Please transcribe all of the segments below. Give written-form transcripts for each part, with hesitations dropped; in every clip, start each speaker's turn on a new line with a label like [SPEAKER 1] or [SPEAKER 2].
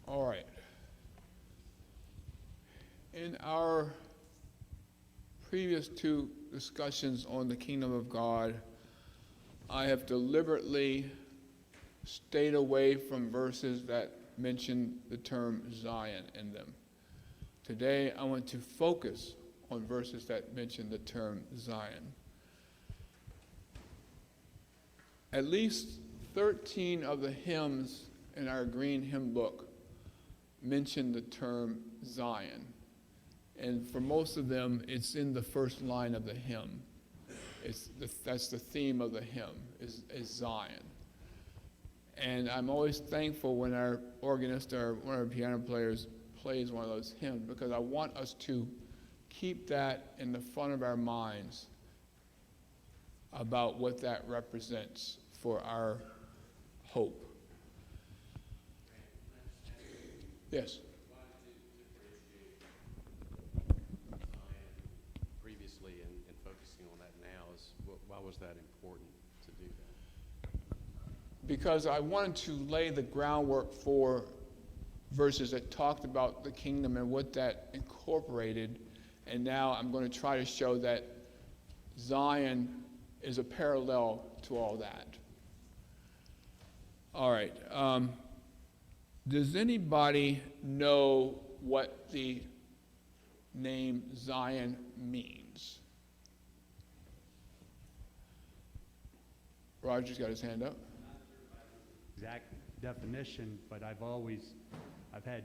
[SPEAKER 1] All right. In our previous two discussions on the kingdom of God, I have deliberately stayed away from verses that mention the term Zion in them. Today, I want to focus on verses that mention the term Zion. At least 13 of the hymns in our green hymn book mention the term Zion. And for most of them, it's in the first line of the hymn. That's the theme of the hymn, is Zion. And I'm always thankful when our organist or one of our piano players plays one of those hymns, because I want us to keep that in the front of our minds about what that represents for our hope. Yes?
[SPEAKER 2] Previously and focusing on that now, why was that important to do that?
[SPEAKER 1] Because I wanted to lay the groundwork for verses that talked about the kingdom and what that incorporated, and now I'm going to try to show that Zion is a parallel to all that. All right. Does anybody know what the name Zion means? Roger's got his hand up.
[SPEAKER 3] Exact definition, but I've had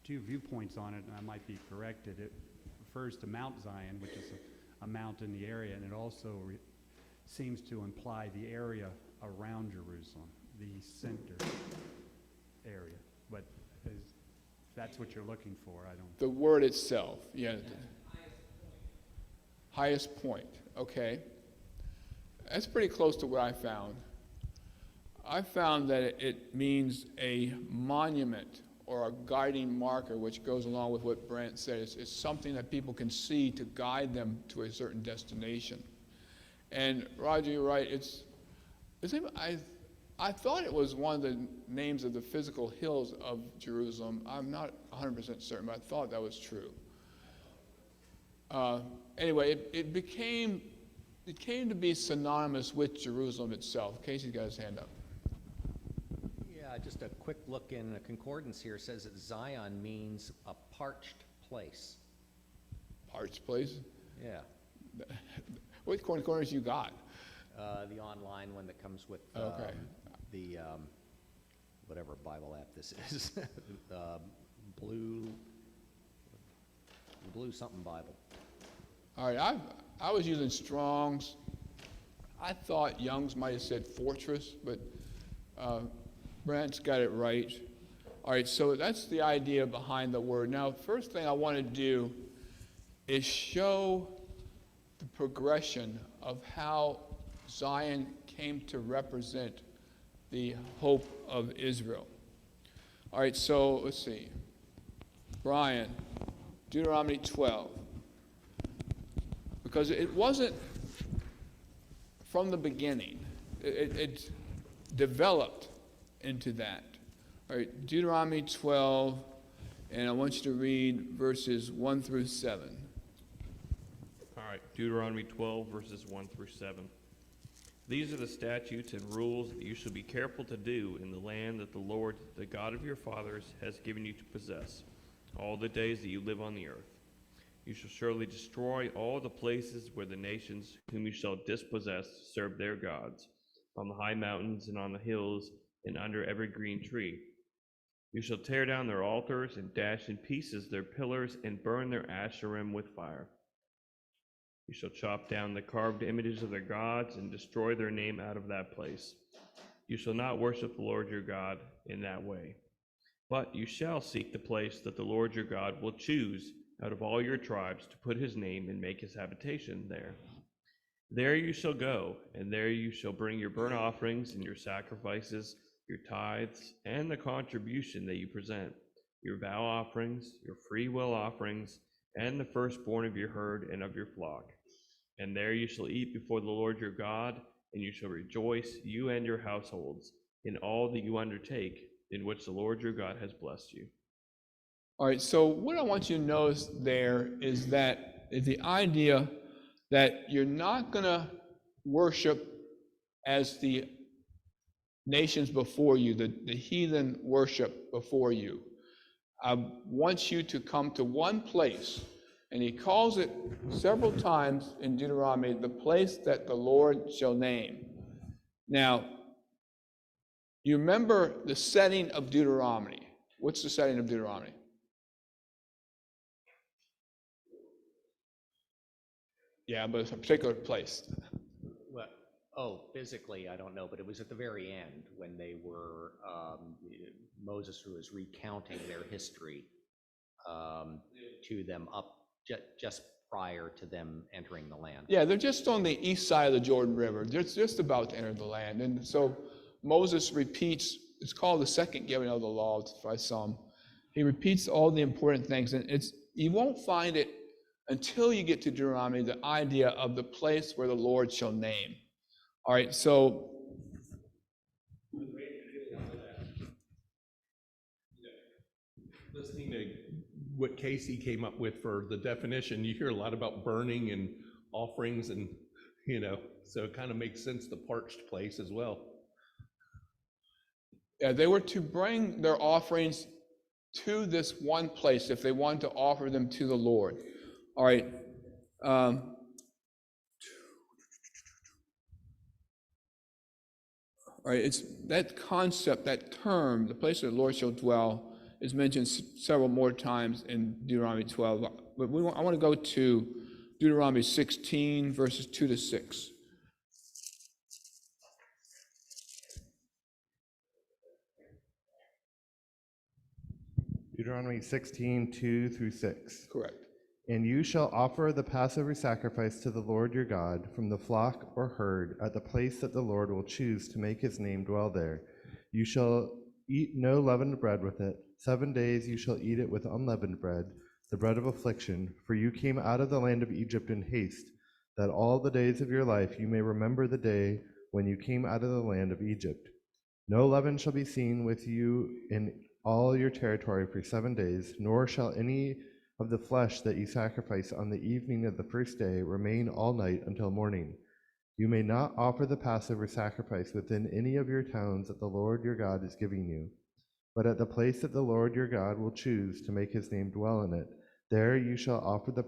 [SPEAKER 3] two viewpoints on it, and I might be corrected. It refers to Mount Zion, which is a mountain in the area, and it also seems to imply the area around Jerusalem, the center area. But if that's what you're looking for, I don't.
[SPEAKER 1] The word itself, yeah. Highest point, okay. That's pretty close to what I found. I found that it means a monument or a guiding marker, which goes along with what Brent said. It's something that people can see to guide them to a certain destination. And Roger, you're right. I thought it was one of the names of the physical hills of Jerusalem. I'm not 100% certain, but I thought that was true. Anyway, it came to be synonymous with Jerusalem itself. Casey's got his hand up.
[SPEAKER 4] Yeah, just a quick look in the concordance here says that Zion means a parched place.
[SPEAKER 1] Parched place?
[SPEAKER 4] Yeah.
[SPEAKER 1] What corners you got?
[SPEAKER 4] The online one that comes with
[SPEAKER 1] Okay.
[SPEAKER 4] the whatever Bible app this is, blue something Bible.
[SPEAKER 1] All right, I was using Strong's. I thought Young's might have said fortress, but Brent's got it right. All right, so that's the idea behind the word. Now, first thing I want to do is show the progression of how Zion came to represent the hope of Israel. All right, so let's see. Brian, Deuteronomy 12. Because it wasn't from the beginning. It developed into that. All right, Deuteronomy 12, and I want you to read verses 1 through 7.
[SPEAKER 5] All right, Deuteronomy 12, verses 1 through 7. These are the statutes and rules that you shall be careful to do in the land that the Lord, the God of your fathers, has given you to possess, all the days that you live on the earth. You shall surely destroy all the places where the nations whom you shall dispossess serve their gods, on the high mountains and on the hills and under every green tree. You shall tear down their altars and dash in pieces their pillars and burn their asherim with fire. You shall chop down the carved images of their gods and destroy their name out of that place. You shall not worship the Lord your God in that way. But you shall seek the place that the Lord your God will choose out of all your tribes to put his name and make his habitation there. There you shall go, and there you shall bring your burnt offerings and your sacrifices, your tithes, and the contribution that you present, your vow offerings, your free will offerings, and the firstborn of your herd and of your flock. And there you shall eat before the Lord your God, and you shall rejoice, you and your households, in all that you undertake, in which the Lord your God has blessed you.
[SPEAKER 1] All right, so what I want you to notice there is the idea that you're not going to worship as the nations before you, the heathen worship before you. I want you to come to one place, and he calls it several times in Deuteronomy, the place that the Lord shall name. Now, you remember the setting of Deuteronomy. What's the setting of Deuteronomy? Yeah, but it's a particular place.
[SPEAKER 4] Well, physically, I don't know, but it was at the very end when they were, Moses was recounting their history to them up just prior to them entering the land.
[SPEAKER 1] Yeah, they're just on the east side of the Jordan River. They're just about to enter the land. And so Moses repeats, it's called the second giving of the law by some. He repeats all the important things, and you won't find it until you get to Deuteronomy, the idea of the place where the Lord shall name. All right, so
[SPEAKER 6] listening to what Casey came up with for the definition, you hear a lot about burning and offerings and, so it kind of makes sense, the parched place as well.
[SPEAKER 1] yeah, they were to bring their offerings to this one place if they wanted to offer them to the Lord. All right. All right, it's that concept, that term, the place where the Lord shall dwell, is mentioned several more times in Deuteronomy 12. But I want to go to Deuteronomy 16, verses 2 to 6.
[SPEAKER 7] Deuteronomy 16, 2 through 6.
[SPEAKER 1] Correct.
[SPEAKER 7] And you shall offer the Passover sacrifice to the Lord your God from the flock or herd at the place that the Lord will choose to make his name dwell there. You shall eat no leavened bread with it. 7 days you shall eat it with unleavened bread, the bread of affliction, for you came out of the land of Egypt in haste, that all the days of your life you may remember the day when you came out of the land of Egypt. No leaven shall be seen with you in all your territory for 7 days, nor shall any of the flesh that you sacrifice on the evening of the first day remain all night until morning. You may not offer the Passover sacrifice within any of your towns that the Lord your God is giving you, but at the place that the Lord your God will choose to make his name dwell in it, there you shall offer the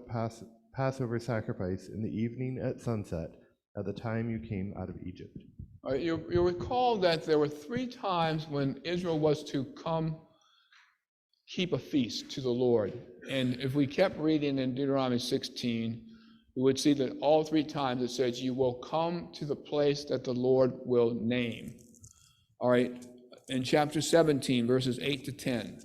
[SPEAKER 7] Passover sacrifice in the evening at sunset, at the time you came out of Egypt.
[SPEAKER 1] All right, you'll recall that there were 3 times when Israel was to come keep a feast to the Lord. And if we kept reading in Deuteronomy 16, we would see that all 3 times it says, you will come to the place that the Lord will name. All right, in chapter 17, verses 8 to 10.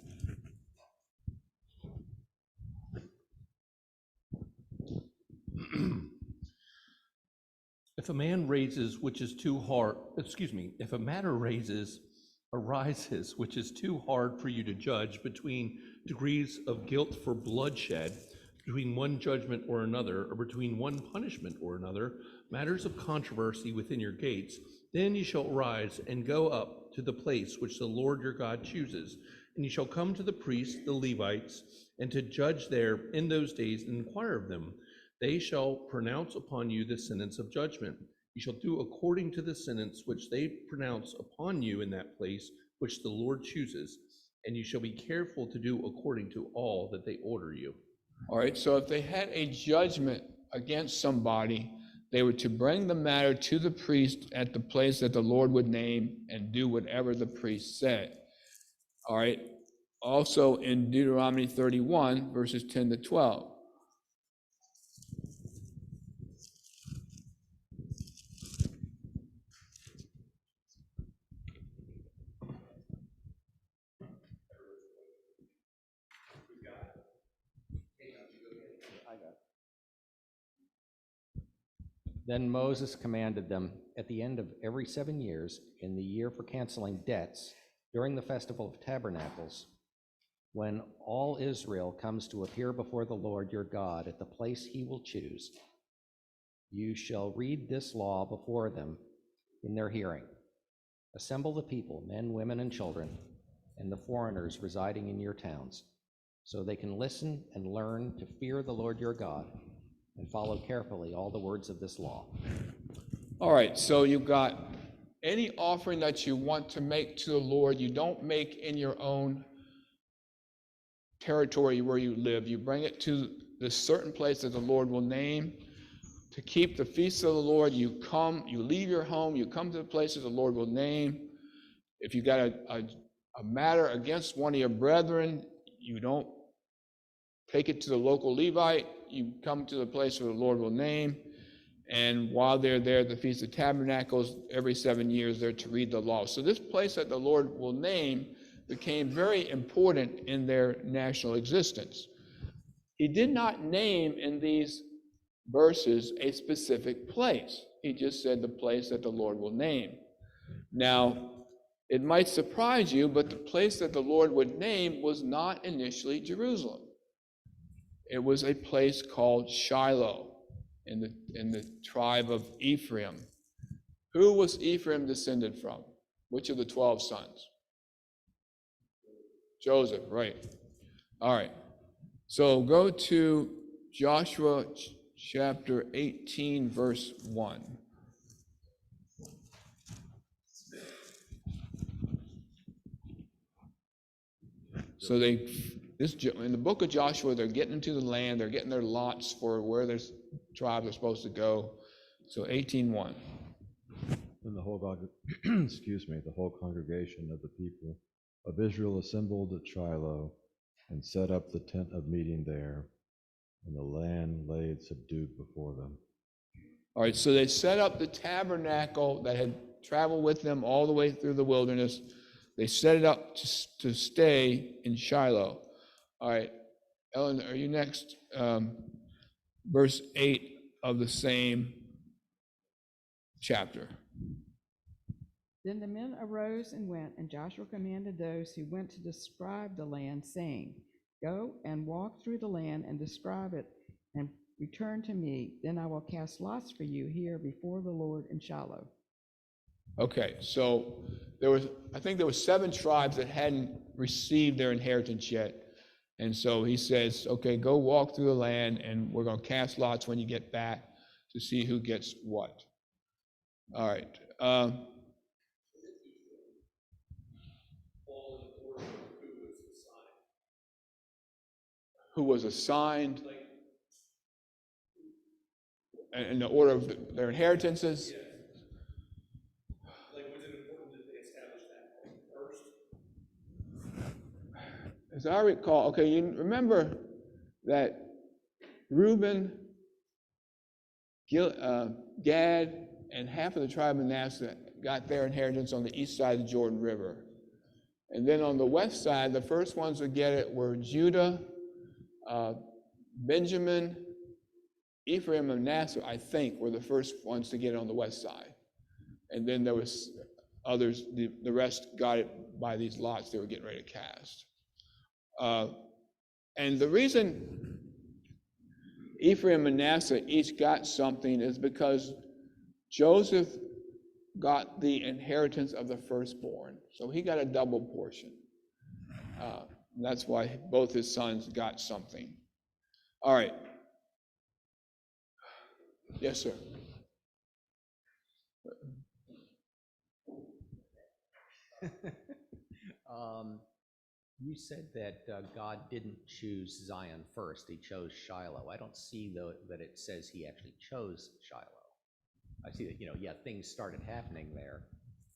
[SPEAKER 6] If a man raises which is too hard, if a matter arises which is too hard for you to judge between degrees of guilt for bloodshed, between one judgment or another, or between one punishment or another, matters of controversy within your gates, then you shall rise and go up to the place which the Lord your God chooses, and you shall come to the priests, the Levites, and to judge there in those days and inquire of them. They shall pronounce upon you the sentence of judgment. You shall do according to the sentence which they pronounce upon you in that place which the Lord chooses, and you shall be careful to do according to all that they order you.
[SPEAKER 1] All right, so if they had a judgment against somebody, they were to bring the matter to the priest at the place that the Lord would name and do whatever the priest said. All right, also in Deuteronomy 31, verses 10 to 12.
[SPEAKER 4] Then Moses commanded them, at the end of every 7 years, in the year for canceling debts, during the festival of tabernacles, when all Israel comes to appear before the Lord your God at the place he will choose, you shall read this law before them in their hearing. Assemble the people, men, women, and children, and the foreigners residing in your towns, so they can listen and learn to fear the Lord your God and follow carefully all the words of this law.
[SPEAKER 1] All right, so you've got any offering that you want to make to the Lord, you don't make in your own territory where you live. You bring it to this certain place that the Lord will name. To keep the feast of the Lord, you leave your home, you come to the places the Lord will name. If you got a matter against one of your brethren, you don't take it to the local Levite, you come to the place where the Lord will name. And while they're there at the Feast of Tabernacles, every 7 years, they're to read the law. So this place that the Lord will name became very important in their national existence. He did not name in these verses a specific place. He just said the place that the Lord will name. Now, it might surprise you, but the place that the Lord would name was not initially Jerusalem. It was a place called Shiloh in the tribe of Ephraim. Who was Ephraim descended from? Which of the 12 sons? Joseph, right. All right. So go to Joshua chapter 18, verse 1. So in the book of Joshua, they're getting into the land, they're getting their lots for where their tribes are supposed to go. So 18:1.
[SPEAKER 8] And the whole the whole congregation of the people of Israel assembled at Shiloh and set up the tent of meeting there, and the land lay subdued before them.
[SPEAKER 1] All right, so they set up the tabernacle that had traveled with them all the way through the wilderness. They set it up to stay in Shiloh. All right, Ellen, are you next? Verse 8 of the same chapter.
[SPEAKER 9] Then the men arose and went, and Joshua commanded those who went to describe the land, saying, Go and walk through the land and describe it, and return to me. Then I will cast lots for you here before the Lord in Shiloh.
[SPEAKER 1] Okay, so I think there were 7 tribes that hadn't received their inheritance yet. And so he says, okay, go walk through the land, and we're going to cast lots when you get back to see who gets what. All right. Who was assigned in the order of their inheritances?
[SPEAKER 6] Like, was it important that they establish that first?
[SPEAKER 1] As I recall, okay, you remember that Reuben, Gad, and half of the tribe of Manasseh got their inheritance on the east side of the Jordan River. And then on the west side, the first ones to get it were Judah, Benjamin, Ephraim, and Manasseh, I think, were the first ones to get it on the west side. And then there was others, the rest got it by these lots they were getting ready to cast. And the reason Ephraim and Manasseh each got something is because Joseph got the inheritance of the firstborn. So he got a double portion. That's why both his sons got something. All right. Yes, sir.
[SPEAKER 4] You said that God didn't choose Zion first, he chose Shiloh. I don't see, though, that it says he actually chose Shiloh. I see that, things started happening there.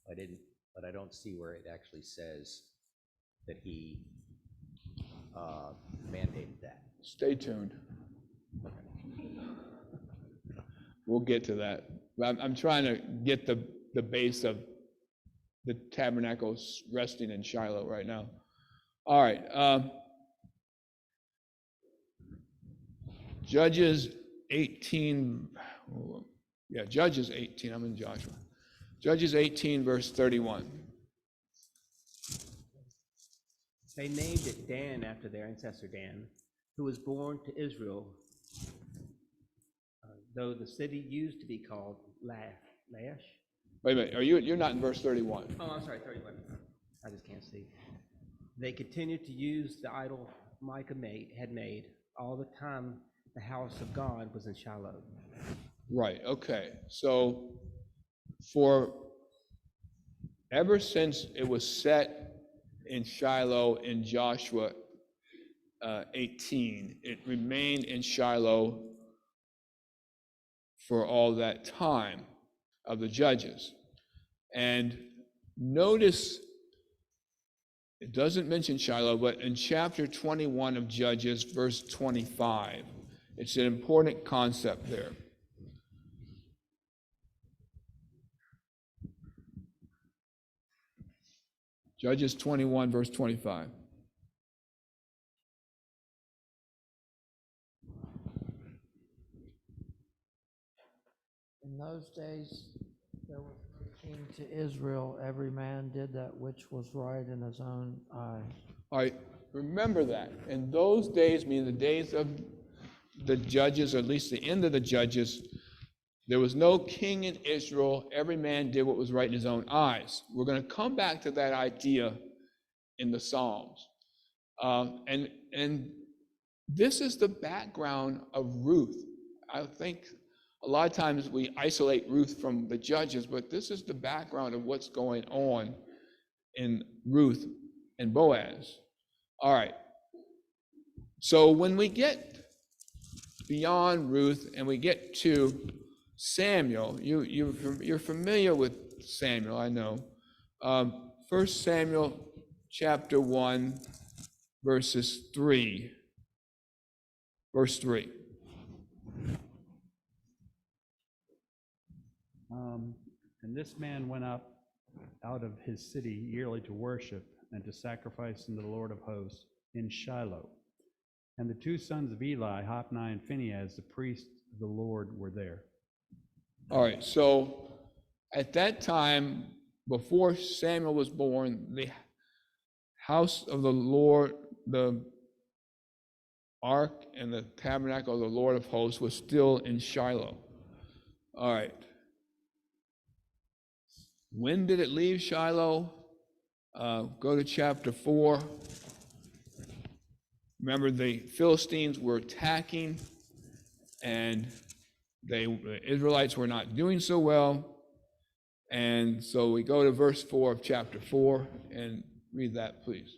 [SPEAKER 4] But I don't see where it actually says that he mandated that.
[SPEAKER 1] Stay tuned. We'll get to that. I'm trying to get the base of the tabernacle resting in Shiloh right now. All right. Judges 18. Judges 18. I'm in Joshua. Judges 18, verse 31.
[SPEAKER 10] They named it Dan after their ancestor Dan, who was born to Israel, though the city used to be called Laish.
[SPEAKER 1] Wait a minute. You're not in verse 31.
[SPEAKER 10] Oh, I'm sorry, 31. I just can't see. They continued to use the idol Micah had made all the time the house of God was in Shiloh.
[SPEAKER 1] Right, okay. So ever since it was set in Shiloh in Joshua 18, it remained in Shiloh for all that time of the judges. And notice, it doesn't mention Shiloh, but in chapter 21 of Judges, verse 25, it's an important concept there. Judges 21, verse 25.
[SPEAKER 11] In those days, there was no king to Israel. Every man did that which was right in his own eyes.
[SPEAKER 1] All right, remember that. In those days, meaning the days of the judges, or at least the end of the judges, there was no king in Israel. Every man did what was right in his own eyes. We're going to come back to that idea in the Psalms. And this is the background of Ruth. I think a lot of times we isolate Ruth from the judges, but this is the background of what's going on in Ruth and Boaz. All right. So when we get beyond Ruth and we get to Samuel, you're familiar with Samuel, I know. 1 Samuel chapter 1, verse 3.
[SPEAKER 3] And this man went up out of his city yearly to worship and to sacrifice unto the Lord of hosts in Shiloh. And the two sons of Eli, Hophni and Phinehas, the priests of the Lord, were there.
[SPEAKER 1] All right, so at that time, before Samuel was born, the house of the Lord, the ark and the tabernacle of the Lord of hosts was still in Shiloh. All right. When did it leave Shiloh? Go to chapter 4. Remember, the Philistines were attacking, and the Israelites were not doing so well. And so we go to verse 4 of chapter 4 and read that, please.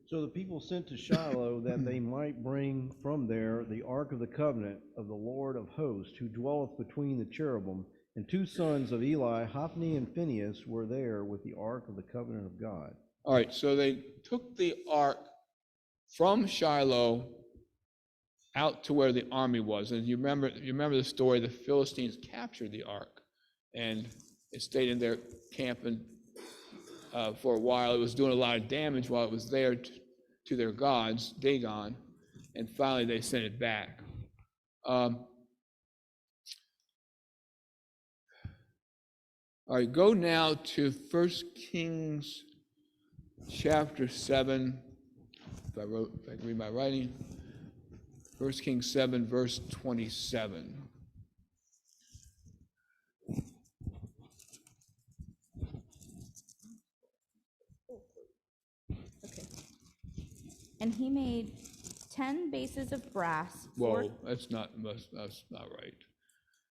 [SPEAKER 12] So the people sent to Shiloh that they might bring from there the ark of the covenant of the Lord of hosts, who dwelleth between the cherubim. And two sons of Eli, Hophni and Phinehas, were there with the ark of the covenant of God.
[SPEAKER 1] All right, so they took the ark from Shiloh out to where the army was. And you remember the story, the Philistines captured the ark, and it stayed in their camp for a while. It was doing a lot of damage while it was there to their gods, Dagon, and finally they sent it back. All right, go now to 1 Kings chapter 7. If I can read my writing. 1 Kings 7, verse 27.
[SPEAKER 13] Okay. And he made 10 bases of brass.
[SPEAKER 1] Whoa, that's not right.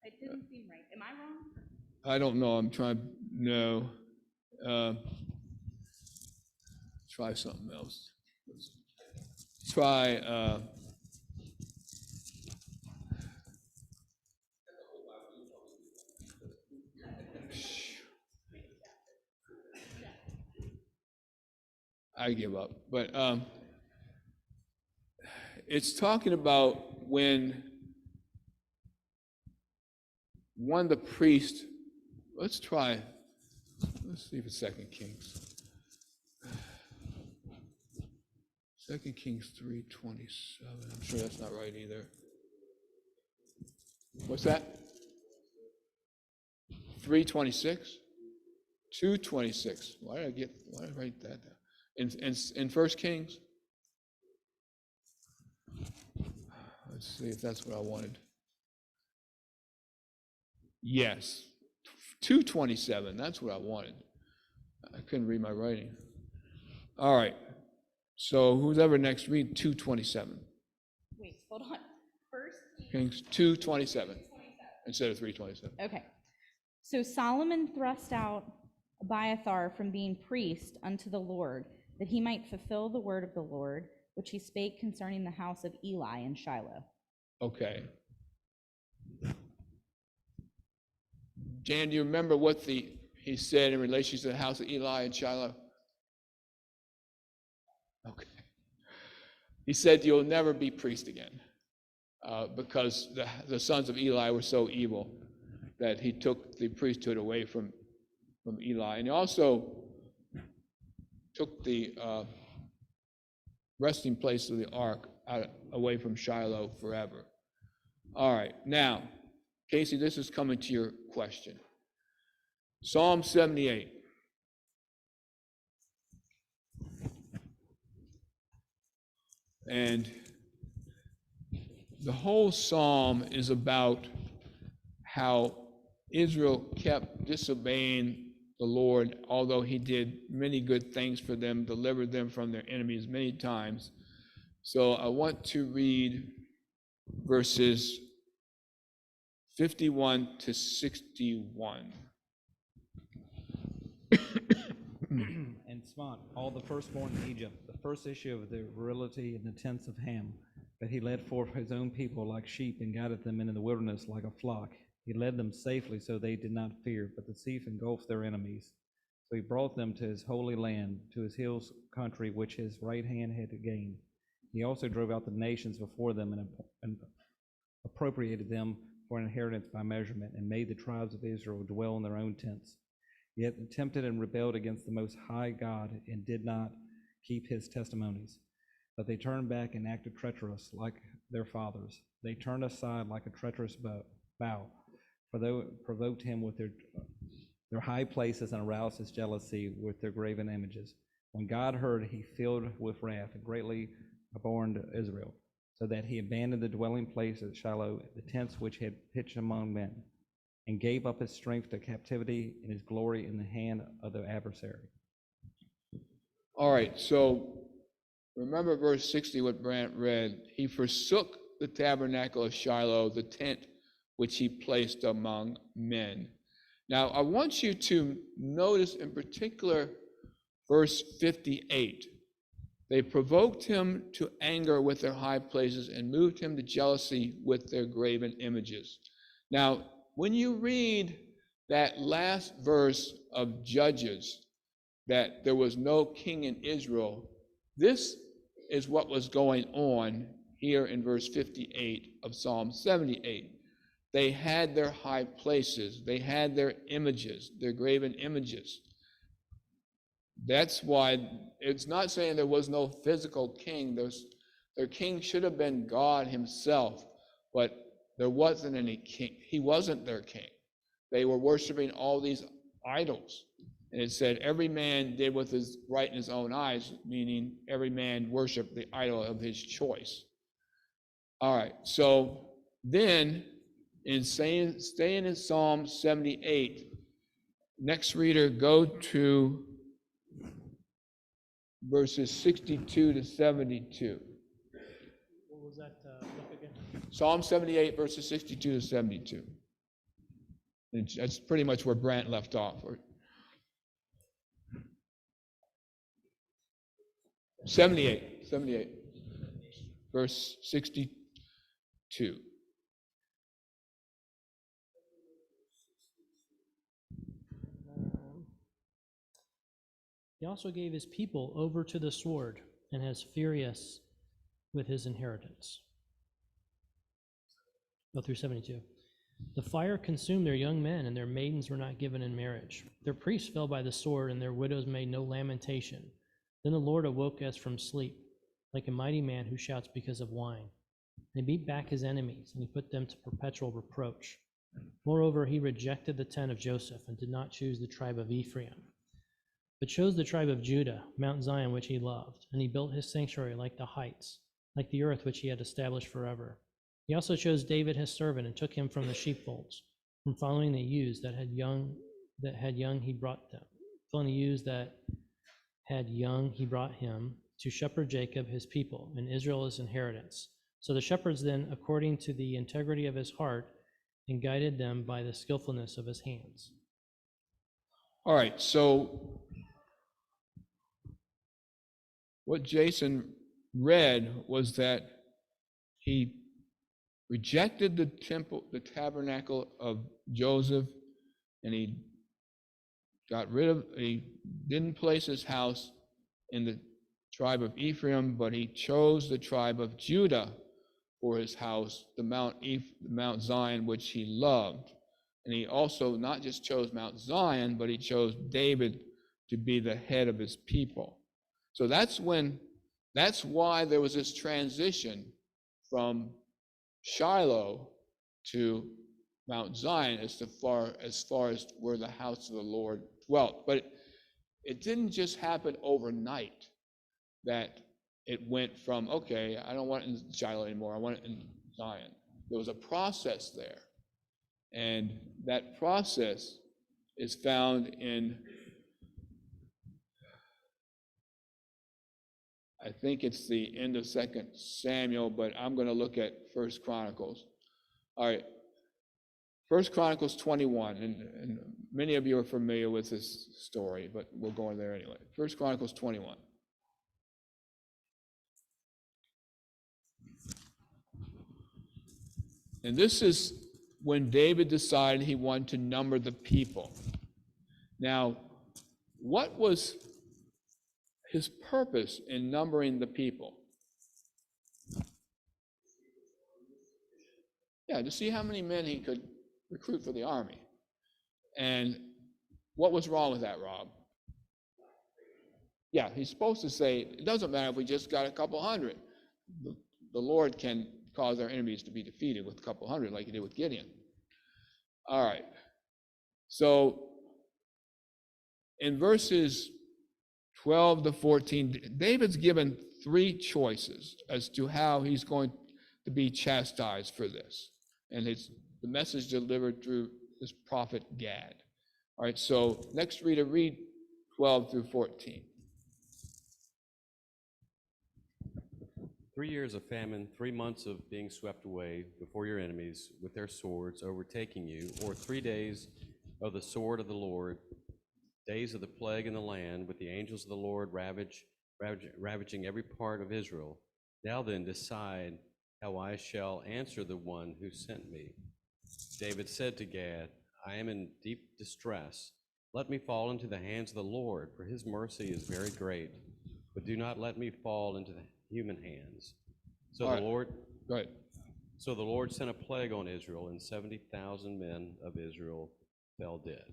[SPEAKER 13] It didn't seem right. Am I wrong?
[SPEAKER 1] I don't know. I'm trying. No. Try something else. Try. I give up. But it's talking about when one of the priests. Let's see if it's 2 Kings. 2 Kings 3:27. I'm sure that's not right either. What's that? 3:26? 2:26. Why did I write that down? In 1 Kings? Let's see if that's what I wanted. Yes. 2:27, that's what I wanted. I couldn't read my writing. All right. So who's ever next, read 2:27.
[SPEAKER 13] Wait, hold on. First
[SPEAKER 1] Kings 2:27 instead of 3:27.
[SPEAKER 13] Okay. So Solomon thrust out Abiathar from being priest unto the Lord, that he might fulfill the word of the Lord, which he spake concerning the house of Eli in Shiloh.
[SPEAKER 1] Okay. Jan, do you remember what he said in relation to the house of Eli in Shiloh? Okay. He said, you'll never be priest again, because the sons of Eli were so evil that he took the priesthood away from Eli. And he also took the resting place of the ark away from Shiloh forever. All right. Now, Casey, this is coming to your question. Psalm 78. And the whole psalm is about how Israel kept disobeying the Lord, although he did many good things for them, delivered them from their enemies many times. So I want to read verses 51 to 61.
[SPEAKER 14] And smote all the firstborn in Egypt, the first issue of the virility in the tents of Ham. But he led forth his own people like sheep and guided them into the wilderness like a flock. He led them safely, so they did not fear, but the sea engulfed their enemies. So he brought them to his holy land, to his hills country, which his right hand had gained. He also drove out the nations before them and appropriated them for an inheritance by measurement, and made the tribes of Israel dwell in their own tents. Yet tempted and rebelled against the Most High God, and did not keep his testimonies. But they turned back and acted treacherous like their fathers. They turned aside like a treacherous bow, for they provoked him with their high places and aroused his jealousy with their graven images. When God heard, he filled with wrath and greatly abhorred Israel, so that he abandoned the dwelling place at Shiloh, the tents which he had pitched among men, and gave up his strength to captivity and his glory in the hand of the adversary.
[SPEAKER 1] All right, so remember verse 60, what Brant read. He forsook the tabernacle of Shiloh, the tent which he placed among men. Now, I want you to notice in particular verse 58. They provoked him to anger with their high places and moved him to jealousy with their graven images. Now, when you read that last verse of Judges, that there was no king in Israel, this is what was going on here in verse 58 of Psalm 78. They had their high places. They had their images, their graven images. That's why it's not saying there was no physical king. Their king should have been God himself, but there wasn't any king. He wasn't their king. They were worshiping all these idols. And it said every man did what is right in his own eyes, meaning every man worshiped the idol of his choice. All right, so then staying in Psalm 78, next reader, go to verses 62 to 72.
[SPEAKER 15] What was that book again?
[SPEAKER 1] Psalm 78, verses 62 to 72. And that's pretty much where Brant left off. 78, verse 62.
[SPEAKER 15] He also gave his people over to the sword and has furious with his inheritance. Go through 72. The fire consumed their young men, and their maidens were not given in marriage. Their priests fell by the sword, and their widows made no lamentation. Then the Lord awoke as from sleep, like a mighty man who shouts because of wine. He beat back his enemies, and he put them to perpetual reproach. Moreover, he rejected the tent of Joseph, and did not choose the tribe of Ephraim, but chose the tribe of Judah, Mount Zion, which he loved. And he built his sanctuary like the heights, like the earth which he had established forever. He also chose David his servant, and took him from the sheepfolds, from following the ewes that had young he brought them, following the ewes that had young, he brought him to shepherd Jacob his people, and Israel his inheritance. So the shepherds then, according to the integrity of his heart, and guided them by the skillfulness of his hands.
[SPEAKER 1] All right, so what Jason read was that he rejected the temple, the tabernacle of Joseph, and he didn't place his house in the tribe of Ephraim, but he chose the tribe of Judah for his house, the Mount Zion, which he loved. And he also not just chose Mount Zion, but he chose David to be the head of his people. So that's why there was this transition from Shiloh to Mount Zion as far as where the house of the Lord dwelt. But it didn't just happen overnight that it went from, okay, I don't want it in Shiloh anymore, I want it in Zion. There was a process there. And that process is found in, I think it's the end of 2 Samuel, but I'm going to look at 1 Chronicles. All right, 1 Chronicles 21, and many of you are familiar with this story, but we'll go in there anyway. 1 Chronicles 21. And this is when David decided he wanted to number the people. Now, what was his purpose in numbering the people? Yeah, to see how many men he could recruit for the army. And what was wrong with that, Rob? Yeah, he's supposed to say, it doesn't matter if we just got a couple hundred. The Lord can cause our enemies to be defeated with a couple hundred like he did with Gideon. All right. So in verses 12 to 14, David's given 3 choices as to how he's going to be chastised for this. And the message delivered through his prophet Gad. All right, so next reader, read 12 through 14.
[SPEAKER 2] 3 years of famine, 3 months of being swept away before your enemies with their swords overtaking you, or 3 days of the sword of the Lord, days of the plague in the land, with the angels of the Lord ravaging every part of Israel. Now then, decide how I shall answer the one who sent me. David said to Gad, I am in deep distress. Let me fall into the hands of the Lord, for his mercy is very great. But do not let me fall into the human hands. So
[SPEAKER 1] All
[SPEAKER 2] the
[SPEAKER 1] right.
[SPEAKER 2] Lord
[SPEAKER 1] Go ahead.
[SPEAKER 2] So the Lord sent a plague on Israel, and 70,000 men of Israel fell dead.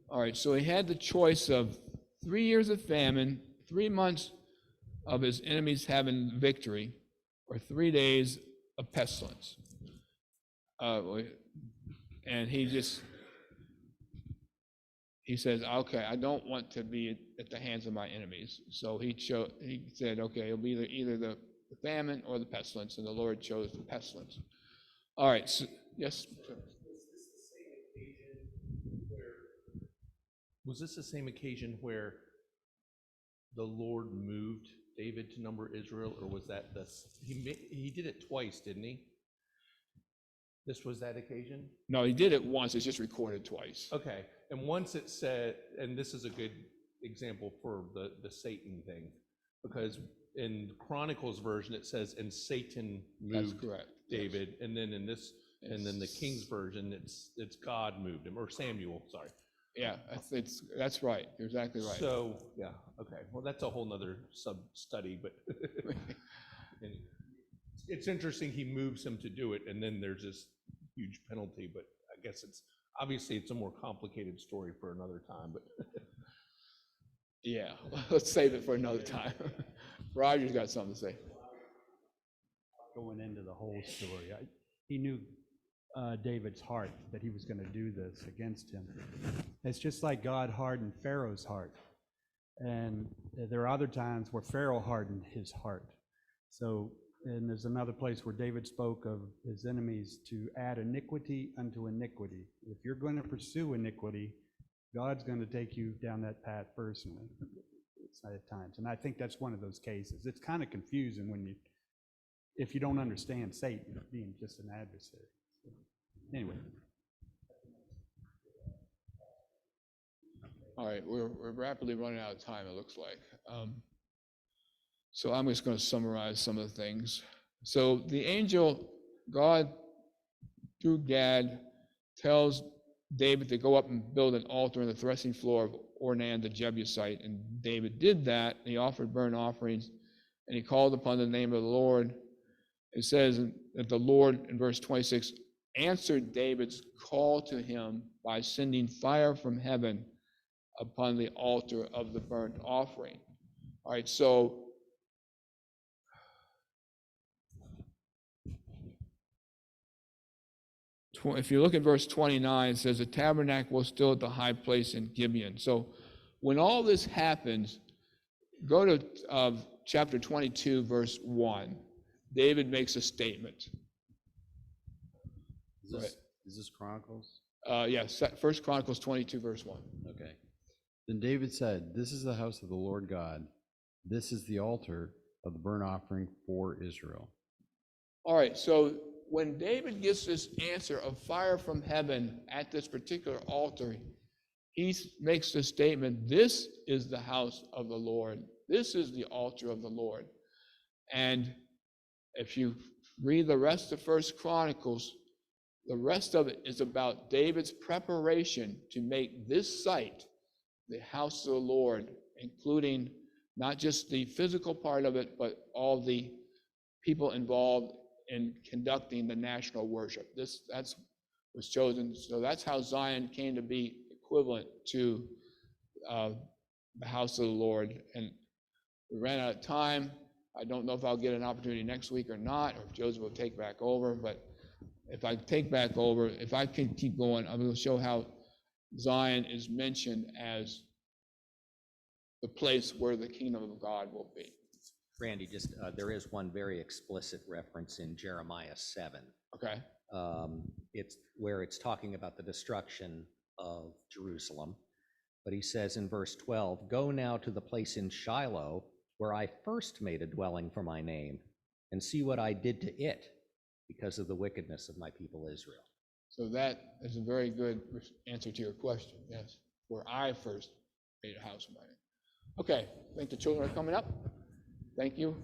[SPEAKER 1] All right, so he had the choice of 3 years of famine, 3 months of his enemies having victory, or 3 days of pestilence. And he says, okay, I don't want to be at the hands of my enemies. So he said, okay, it'll be either the famine or the pestilence, and the Lord chose the pestilence. All right, so, yes.
[SPEAKER 6] Was this the same occasion where the Lord moved David to number Israel, or was that he did it twice, didn't he? This was that occasion?
[SPEAKER 1] No, he did it once. It's just recorded twice.
[SPEAKER 6] Okay, and once it said, and this is a good example for the Satan thing, because in Chronicles version it says, and Satan moved
[SPEAKER 1] That's correct.
[SPEAKER 6] David, yes. And then in this, and then the King's version, it's God moved him, or Samuel, sorry.
[SPEAKER 1] Yeah, that's right. You're exactly right.
[SPEAKER 6] So, yeah, okay. Well, that's a whole nother sub-study, but it's interesting he moves him to do it, and then there's this huge penalty, but I guess it's a more complicated story for another time, but.
[SPEAKER 1] Yeah, let's save it for another time. Roger's got something to say.
[SPEAKER 3] Going into the whole story, he knew David's heart, that he was going to do this against him. It's just like God hardened Pharaoh's heart. And there are other times where Pharaoh hardened his heart. So, and there's another place where David spoke of his enemies to add iniquity unto iniquity. If you're going to pursue iniquity, God's going to take you down that path personally at times. And I think that's one of those cases. It's kind of confusing if you don't understand Satan being just an adversary. So, anyway.
[SPEAKER 1] All right, we're rapidly running out of time, it looks like. So I'm just going to summarize some of the things. So the angel, God, through Gad, tells David to go up and build an altar in the threshing floor of Ornan the Jebusite. And David did that. And he offered burnt offerings, and he called upon the name of the Lord. It says that the Lord, in verse 26, answered David's call to him by sending fire from heaven upon the altar of the burnt offering. All right, so if you look at verse 29, it says the tabernacle was still at the high place in Gibeon. So when all this happens, go to chapter 22, verse 1. David makes a statement.
[SPEAKER 16] Is this Chronicles?
[SPEAKER 1] Yes, 1 Chronicles 22, verse 1.
[SPEAKER 16] Okay. Then David said, "This is the house of the Lord God. This is the altar of the burnt offering for Israel."
[SPEAKER 1] All right, so when David gets this answer of fire from heaven at this particular altar, he makes the statement, this is the house of the Lord. This is the altar of the Lord. And if you read the rest of 1 Chronicles, the rest of it is about David's preparation to make this site the house of the Lord, including not just the physical part of it, but all the people involved in conducting the national worship. That's was chosen. So that's how Zion came to be equivalent to the house of the Lord. And we ran out of time. I don't know if I'll get an opportunity next week or not, or if Joseph will take back over. But if I take back over, if I can keep going, I'm going to show how Zion is mentioned as the place where the kingdom of God will be.
[SPEAKER 4] Randy, just there is one very explicit reference in Jeremiah 7.
[SPEAKER 1] Okay.
[SPEAKER 4] It's where it's talking about the destruction of Jerusalem. But he says in verse 12, "Go now to the place in Shiloh where I first made a dwelling for my name, and see what I did to it because of the wickedness of my people Israel."
[SPEAKER 1] So that is a very good answer to your question. Yes, where I first made a house of my name. Okay, I think the children are coming up. Thank you.